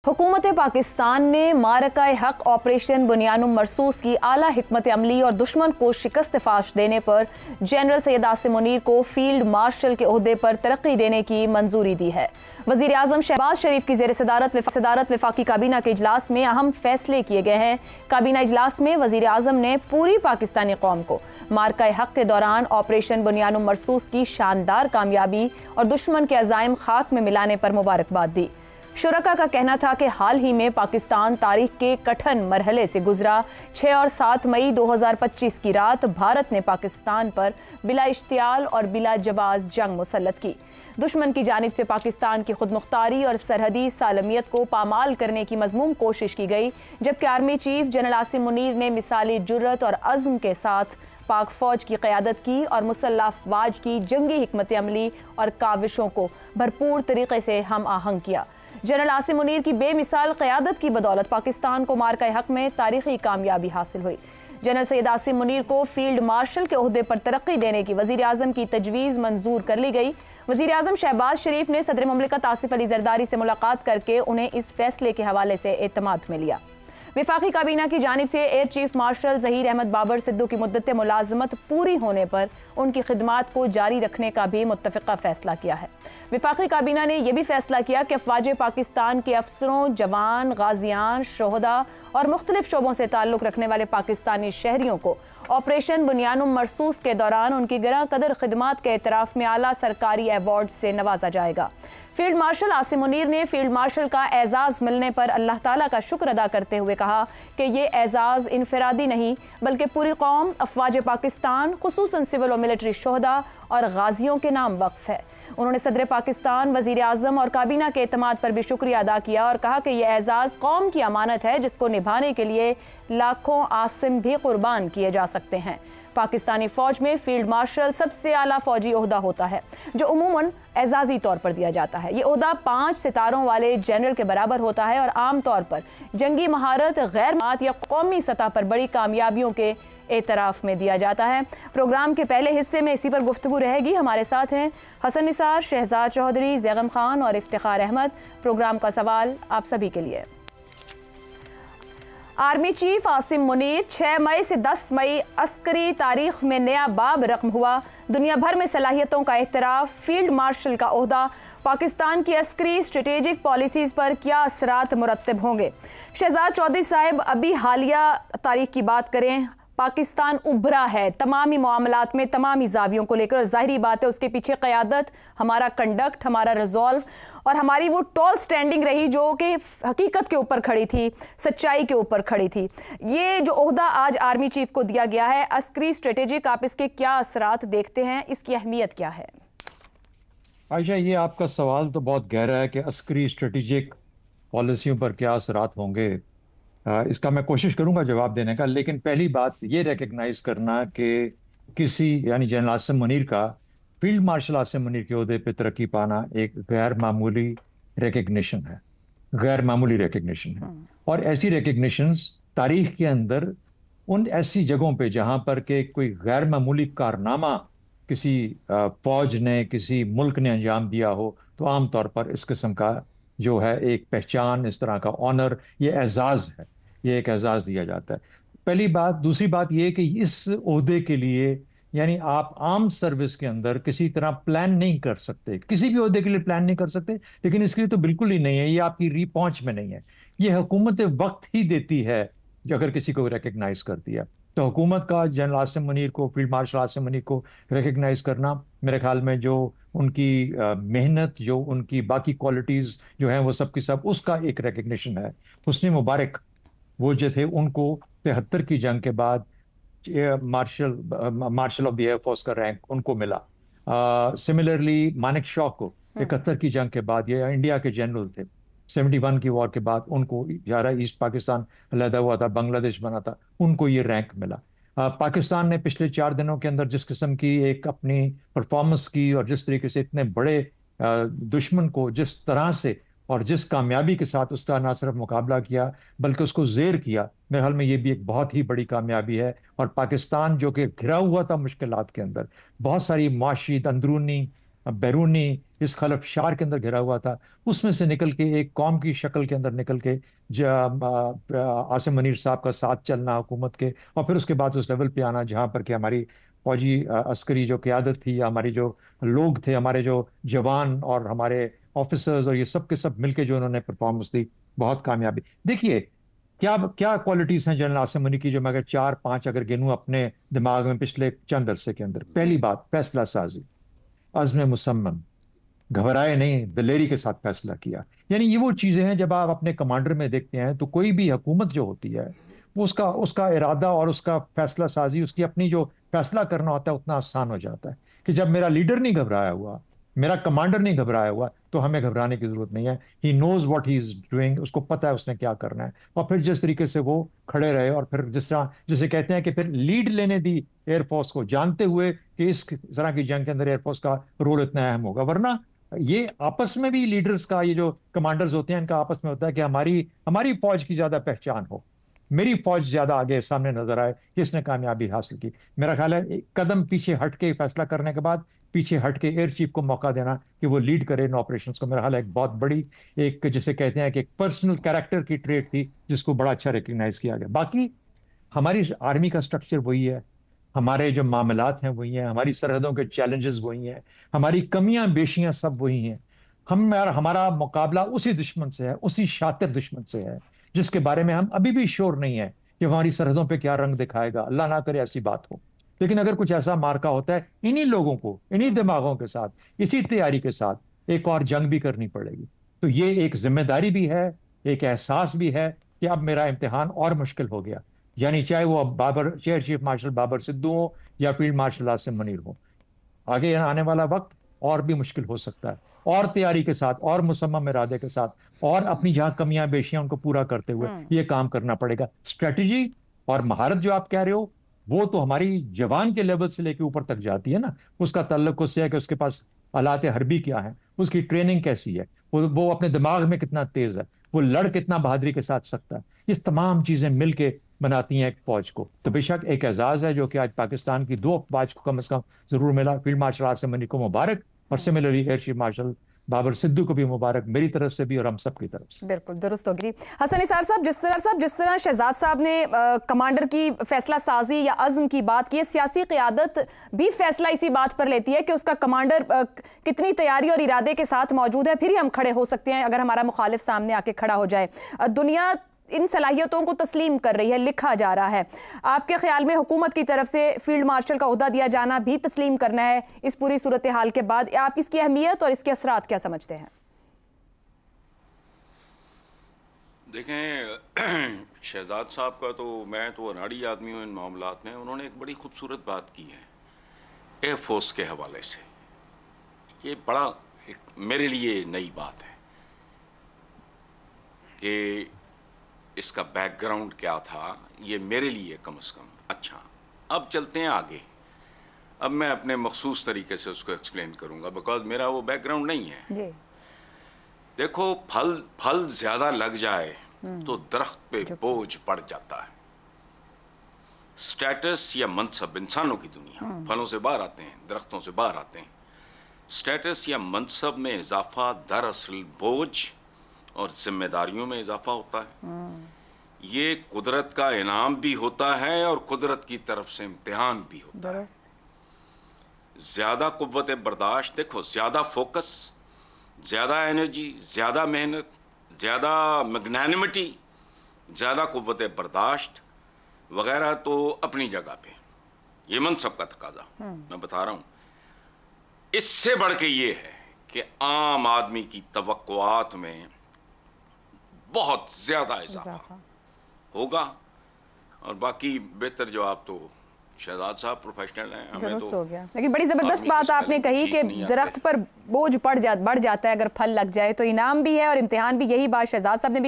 हुकूमत पाकिस्तान ने मारकाए हक ऑपरेशन बुनियानुम मरसूस की आला हिकमत अमली और दुश्मन को शिकस्त फाश देने पर जनरल सैयद आसिम मुनीर को फील्ड मार्शल के ओहदे पर तरक्की देने की मंजूरी दी है। वज़ीर आज़म शहबाज शरीफ की ज़ेर सदारत वफाकी काबीना के इजलास में अहम फैसले किए गए हैं। काबीना इजलास में वज़ीर आज़म ने पूरी पाकिस्तानी कौम को मारकाए हक के दौरान ऑपरेशन बुनियानुम मरसूस की शानदार कामयाबी और दुश्मन के अज़ाइम खाक में मिलाने पर मुबारकबाद दी। शुरका का कहना था कि हाल ही में पाकिस्तान तारीख के कठिन मरहले से गुजरा। 6 और 7 मई 2025 की रात भारत ने पाकिस्तान पर बिला इश्तियाल और बिला जवाज जंग मुसल्लत की। दुश्मन की जानिब से पाकिस्तान की खुदमुख्तारी और सरहदी सालमियत को पामाल करने की मज़मूम कोशिश की गई, जबकि army chief general Asim Munir ने मिसाली जुर्रत और अज़्म के साथ पाक फौज की क़यादत की और मुसल्लह अफ़वाज की जंगी हिकमत अमली और काविशों को भरपूर तरीके से हम आहंग किया। जनरल आसिम मुनीर की बेमिसाल क़यादत की बदौलत पाकिस्तान को मारकाए हक में तारीखी कामयाबी हासिल हुई। जनरल सैयद आसिम मुनीर को फील्ड मार्शल के ओहदे पर तरक्की देने की वज़ीर आज़म की तजवीज़ मंजूर कर ली गई। वज़ीर आज़म शहबाज शरीफ ने सदर मुमलिकत आसिफ अली ज़रदारी से मुलाकात करके उन्हें इस फैसले के हवाले से एतमाद में लिया। वफाकी काबीना की जानिब से air chief marshal Zaheer Ahmed Babar Sidhu की मुद्दत मुलाजमत पूरी होने पर उनकी खिदमात को जारी रखने का भी मुत्तफ़िक़ा फ़ैसला किया है। वफाकी काबीना ने यह भी फैसला किया कि अफ़वाज पाकिस्तान के अफसरों, जवान, गाजियान, शोहदा और मुख्तलिफ शोबों से ताल्लुक़ रखने वाले पाकिस्तानी शहरियों को ऑपरेशन बुनियानुम मरसूस के दौरान उनकी गिरा कदर खिदमात के एतराफ़ में आला सरकारी अवार्ड से नवाजा जाएगा। फील्ड मार्शल आसिम मुनीर ने फील्ड मार्शल का एजाज़ मिलने पर अल्लाह ताला का शुक्र अदा करते हुए कहा कि ये एजाज़ इनफरादी नहीं बल्कि पूरी कौम, अफ़वाज पाकिस्तान, खुसूसन सिविल और मिलिट्री शोहदा और गाजियों के नाम वक्फ है। उन्होंने सदर पाकिस्तान, वज़ीर आज़म और काबीना के एतमाद पर भी शुक्रिया अदा किया और कहा कि यह एजाज़ कौम की अमानत है जिसको निभाने के लिए लाखों आसिम भी कुर्बान किए जा सकते हैं। पाकिस्तानी फ़ौज में फील्ड मार्शल सबसे आला फ़ौजी ओहदा होता है जो उमूमन एजाज़ी तौर पर दिया जाता है। ये ओहदा 5 सितारों वाले जनरल के बराबर होता है और आम तौर पर जंगी महारत, गैर मात या कौमी सतह पर बड़ी कामयाबियों के एतराफ़ में दिया जाता है। प्रोग्राम के पहले हिस्से में इसी पर गुफ्तगू रहेगी। हमारे साथ हैं हसन निसार, शहजाद चौधरी, ज़ैगम खान और इफ्तिखार अहमद। प्रोग्राम का सवाल आप सभी के लिए। आर्मी चीफ आसिम मुनीर 6 मई से 10 मई अस्करी तारीख में नया बाब रकम हुआ। दुनिया भर में सलाहियतों का एहतराफ, फील्ड मार्शल का ओहदा, पाकिस्तान की अस्करी स्ट्रेटेजिक पॉलिसीज़ पर क्या असरात मुरतब होंगे। शहजाद चौधरी साहब, अभी हालिया तारीख की बात करें, पाकिस्तान उभरा है तमामी मामलात में, तमामी जावियों को लेकर, और ज़ाहिरी बात है उसके पीछे क़यादत, हमारा कंडक्ट, हमारा रिजॉल्व और हमारी वो टॉल स्टैंडिंग रही जो कि हकीकत के ऊपर खड़ी थी, सच्चाई के ऊपर खड़ी थी। ये जो ओहदा आज आर्मी चीफ को दिया गया है, अस्करी स्ट्रेटेजिक, आप इसके क्या असरात देखते हैं, इसकी अहमियत क्या है? आयशा, ये आपका सवाल तो बहुत गहरा है कि अस्करी स्ट्रेटेजिक पॉलिसियों पर क्या असरात होंगे। इसका मैं कोशिश करूंगा जवाब देने का, लेकिन पहली बात ये रिकग्नाइज करना कि किसी यानी जनरल आसिम मुनीर का फील्ड मार्शल आसिम मुनीर के ओहदे पे तरक्की पाना एक गैर मामूली रिकग्निशन है, गैर मामूली रिकग्निशन है। और ऐसी रिकग्निशंस तारीख के अंदर उन ऐसी जगहों पे जहां पर के कोई गैर मामूली कारनामा किसी फौज ने, किसी मुल्क ने अंजाम दिया हो, तो आमतौर पर इस किस्म का जो है एक पहचान, इस तरह का ऑनर, ये एजाज़ है, ये एक एजाज़ दिया जाता है। पहली बात। दूसरी बात ये कि इस ओहदे के लिए यानी आप आर्म सर्विस के अंदर किसी तरह प्लान नहीं कर सकते, किसी भी ओहदे के लिए प्लान नहीं कर सकते, लेकिन इसके लिए तो बिल्कुल ही नहीं है, ये आपकी री पहुंच में नहीं है। ये हुकूमत वक्त ही देती है जो अगर किसी को रिकग्नाइज करती है। तो हुकूमत का जनरल आसिम मुनीर को, फील्ड मार्शल आसिम मुनीर को रिकग्नाइज करना, मेरे ख्याल में जो उनकी मेहनत, जो उनकी बाकी क्वालिटीज़ जो हैं वो सब की सब उसका एक रिकग्निशन है। हुस्न मुबारक वो जो थे उनको 73 की जंग के बाद मार्शल ऑफ द एयरफोर्स का रैंक उनको मिला। सिमिलरली मानिक शॉ को 71 की जंग के बाद, ये इंडिया के जनरल थे, 71 की वॉर के बाद उनको ज़ारा ईस्ट पाकिस्तान अलहदा हुआ था, बांग्लादेश बना था, उनको ये रैंक मिला। पाकिस्तान ने पिछले 4 दिनों के अंदर जिस किस्म की एक अपनी परफॉर्मेंस की और जिस तरीके से इतने बड़े दुश्मन को जिस तरह से और जिस कामयाबी के साथ उसका ना सिर्फ मुकाबला किया बल्कि उसको ज़ेर किया, मेरे ख्याल में ये भी एक बहुत ही बड़ी कामयाबी है। और पाकिस्तान जो कि घिरा हुआ था मुश्किलात के अंदर, बहुत सारी माशी, अंदरूनी, बैरूनी इस खलफशार के अंदर घिरा हुआ था, उसमें से निकल के एक कौम की शक्ल के अंदर निकल के आसिम मुनीर साहब का साथ चलना हुकूमत के, और फिर उसके बाद उस लेवल पे आना जहाँ पर कि हमारी फौजी अस्करी जो क़यादत थी, हमारी जो लोग थे, हमारे जो जवान और हमारे ऑफिसर्स और ये सब के सब मिलके जो उन्होंने परफॉर्मेंस दी, बहुत कामयाबी। देखिए क्या क्या क्वालिटीज हैं जनरल आसिम मुनीर की, जो मैं अगर 4-5 अगर गिनूं अपने दिमाग में पिछले चंद अरसे के अंदर। पहली बात, फैसला साजी, अज़्म मुसम्मम, घबराए नहीं, दिलेरी के साथ फैसला किया। यानी ये वो चीजें हैं जब आप अपने कमांडर में देखते हैं तो कोई भी हुकूमत जो होती है वो उसका उसका इरादा और उसका फैसला साजी, उसकी अपनी जो फैसला करना होता है उतना आसान हो जाता है कि जब मेरा लीडर नहीं घबराया हुआ, मेरा कमांडर नहीं घबराया हुआ, तो हमें घबराने की जरूरत नहीं है। He knows what he is doing, उसको पता है उसने क्या करना है। और फिर जिस तरीके से वो खड़े रहे, और फिर जिस तरह जिसे कहते हैं कि फिर लीड लेने दी एयरफोर्स को, जानते हुए कि इस तरह की जंग के अंदर एयरफोर्स का रोल इतना अहम होगा। वरना ये आपस में भी लीडर्स का, ये जो कमांडर्स होते हैं इनका आपस में होता है कि हमारी हमारी फौज की ज्यादा पहचान हो, मेरी फौज ज्यादा आगे सामने नजर आए, किसने कामयाबी हासिल की। मेरा ख्याल है एक कदम पीछे हट के फैसला करने के बाद पीछे हट के एयर चीफ को मौका देना कि वो लीड करे इन ऑपरेशंस को, मेरा ख्याल है एक बहुत बड़ी, एक जिसे कहते हैं कि एक पर्सनल कैरेक्टर की ट्रेट थी जिसको बड़ा अच्छा रिकग्नाइज किया गया। बाकी हमारी आर्मी का स्ट्रक्चर वही है, हमारे जो मामलात हैं वही हैं, हमारी सरहदों के चैलेंजेस वही हैं, हमारी कमियां बेशियां सब वही हैं। हमारा मुकाबला उसी दुश्मन से है, उसी शातिर दुश्मन से है जिसके बारे में हम अभी भी श्योर नहीं है कि हमारी सरहदों पे क्या रंग दिखाएगा। अल्लाह ना करे ऐसी बात हो, लेकिन अगर कुछ ऐसा मार्का होता है, इन्हीं लोगों को, इन्हीं दिमागों के साथ, इसी तैयारी के साथ एक और जंग भी करनी पड़ेगी। तो ये एक जिम्मेदारी भी है, एक एहसास भी है कि अब मेरा इम्तिहान और मुश्किल हो गया। यानी चाहे वो air chief marshal Babar Sidhu हो या फील्ड मार्शल आसिम मुनीर हो, आगे आने वाला वक्त और भी मुश्किल हो सकता है। और तैयारी के साथ, और मुसम्मम इरादे के साथ, और अपनी जहां कमियां बेशियां उनको पूरा करते हुए ये काम करना पड़ेगा। स्ट्रेटजी और महारत जो आप कह रहे हो, वो तो हमारी जवान के लेवल से लेके ऊपर तक जाती है ना। उसका ताल्लुक उससे है कि उसके पास आलात हरबी क्या है, उसकी ट्रेनिंग कैसी है, वो अपने दिमाग में कितना तेज है, वो लड़ कितना बहादुरी के साथ सकता है। इस तमाम चीजें मिलके बनाती हैं एक फौज को। तो बेशक एक एजाज है जो कि आज पाकिस्तान की 2 फौज को कम से कम जरूर मिला। फील्ड मार्शल आसिम मुनीर को मुबारक, और similarly air chief marshal Babar Sidhu को भी मुबारक, मेरी तरफ से भी और हम सब की तरफ से। बिल्कुल दुरुस्त होगी। हसन निसार साहब, जिस तरह शहजाद साहब ने कमांडर की फैसला साजी या अज़्म की बात की है, सियासी क़यादत भी फैसला इसी बात पर लेती है कि उसका कमांडर कितनी तैयारी और इरादे के साथ मौजूद है, फिर ही हम खड़े हो सकते हैं अगर हमारा मुखालिफ सामने आके खड़ा हो जाए। दुनिया इन सलाहियतों को तस्लीम कर रही है, लिखा जा रहा है। आपके ख्याल में हुकूमत की तरफ से फील्ड मार्शल का ओहदा दिया जाना भी तस्लीम करना है इस पूरी सूरत हाल के बाद? आप इसकी अहमियत और इसके असरात क्या समझते हैं? देखें, शहजाद साहब का तो मैं तो अनाड़ी आदमी हूँ इन मामलात में। उन्होंने एक बड़ी खूबसूरत बात की है एयरफोर्स के हवाले से। ये बड़ा मेरे लिए नई बात है कि इसका बैकग्राउंड क्या था, ये मेरे लिए कम से कम। अच्छा, अब चलते हैं आगे। अब मैं अपने मखसूस तरीके से उसको एक्सप्लेन करूंगा, बिकॉज मेरा वो बैकग्राउंड नहीं है जी। देखो, फल ज्यादा लग जाए तो दरख्त पे बोझ पड़ जाता है। स्टेटस या मनसब, इंसानों की दुनिया फलों से बाहर आते हैं, दरख्तों से बाहर आते हैं। स्टेटस या मनसब में इजाफा दरअसल बोझ और जिम्मेदारियों में इजाफा होता है। ये कुदरत का इनाम भी होता है और कुदरत की तरफ से इम्तिहान भी होता है। ज्यादा कुव्वत बर्दाश्त, देखो, ज्यादा फोकस, ज्यादा एनर्जी, ज्यादा मेहनत, ज्यादा मैग्नेनिमिटी, ज्यादा कुव्वत बर्दाश्त वगैरह तो अपनी जगह पे, ये मनसब का तकाजा मैं बता रहा हूं। इससे बढ़ के ये है कि आम आदमी की तवक्कुआत में बहुत ज्यादा इजाफा होगा। और बाकी बेहतर जवाब तो शहजाद साहब प्रोफेशनल हैं, हमें तो हो गया। लेकिन बड़ी जबरदस्त बात आपने कही कि दरख्त पर बोझ बढ़ जाता है अगर फल लग जाए, तो इनाम भी है और इम्तिहान भी। यही बात शहजाद साहब ने भी